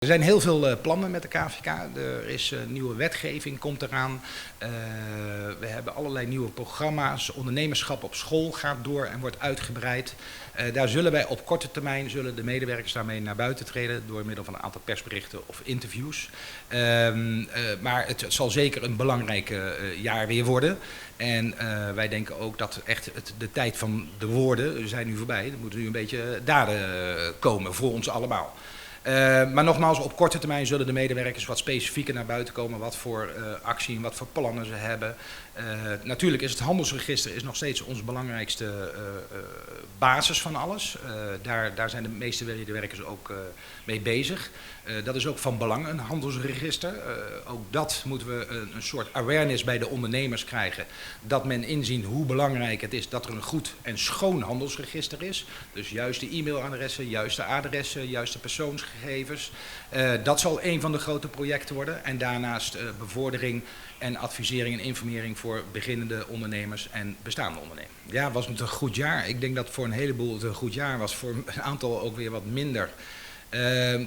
Er zijn heel veel plannen met de KVK. Er is nieuwe wetgeving, komt eraan. We hebben allerlei nieuwe programma's. Ondernemerschap op school gaat door en wordt uitgebreid. Daar zullen wij op korte termijn de medewerkers daarmee naar buiten treden door middel van een aantal persberichten of interviews. Maar het zal zeker een belangrijk jaar weer worden. En wij denken ook dat echt de tijd van de woorden zijn nu voorbij. Er moeten nu een beetje daden komen voor ons allemaal. Maar nogmaals, op korte termijn zullen de medewerkers wat specifieker naar buiten komen, wat voor actie en wat voor plannen ze hebben. Natuurlijk is het handelsregister nog steeds onze belangrijkste basis van alles. Daar zijn de meeste medewerkers ook mee bezig. Dat is ook van belang, een handelsregister. Ook dat moeten we een soort awareness bij de ondernemers krijgen. Dat men inziet hoe belangrijk het is dat er een goed en schoon handelsregister is. Dus juiste e-mailadressen, juiste adressen, juiste persoonsgegevens. Dat zal een van de grote projecten worden. En daarnaast bevordering en advisering en informering voor beginnende ondernemers en bestaande ondernemers. Ja, was het een goed jaar? Ik denk dat voor een heleboel het een goed jaar was. Voor een aantal ook weer wat minder.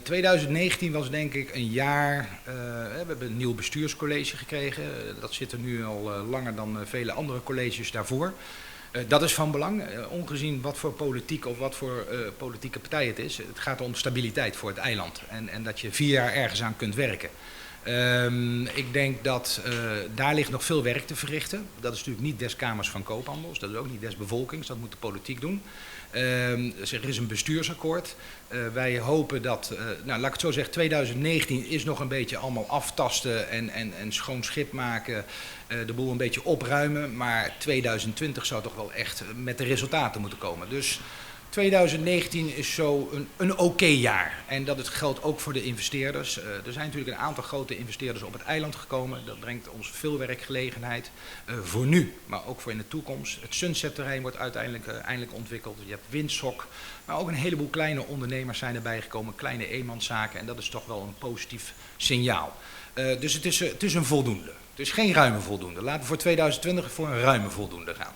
2019 was denk ik een jaar, we hebben een nieuw bestuurscollege gekregen. Dat zit er nu al langer dan vele andere colleges daarvoor. Dat is van belang, ongezien wat voor politiek of wat voor politieke partij het is. Het gaat om stabiliteit voor het eiland en dat je 4 jaar ergens aan kunt werken. Ik denk dat daar ligt nog veel werk te verrichten. Dat is natuurlijk niet des Kamers van Koophandels, dat is ook niet des bevolkings, dat moet de politiek doen. Er is een bestuursakkoord. Wij hopen dat, laat ik het zo zeggen, 2019 is nog een beetje allemaal aftasten en schoon schip maken, de boel een beetje opruimen. Maar 2020 zou toch wel echt met de resultaten moeten komen. Dus 2019 is zo een oké jaar. En dat geldt ook voor de investeerders. Er zijn natuurlijk een aantal grote investeerders op het eiland gekomen. Dat brengt ons veel werkgelegenheid voor nu, maar ook voor in de toekomst. Het Sunset-terrein wordt eindelijk ontwikkeld. Je hebt Windsok, maar ook een heleboel kleine ondernemers zijn erbij gekomen, kleine eenmanszaken. En dat is toch wel een positief signaal. Dus het is een voldoende. Het is geen ruime voldoende. Laten we voor 2020 voor een ruime voldoende gaan.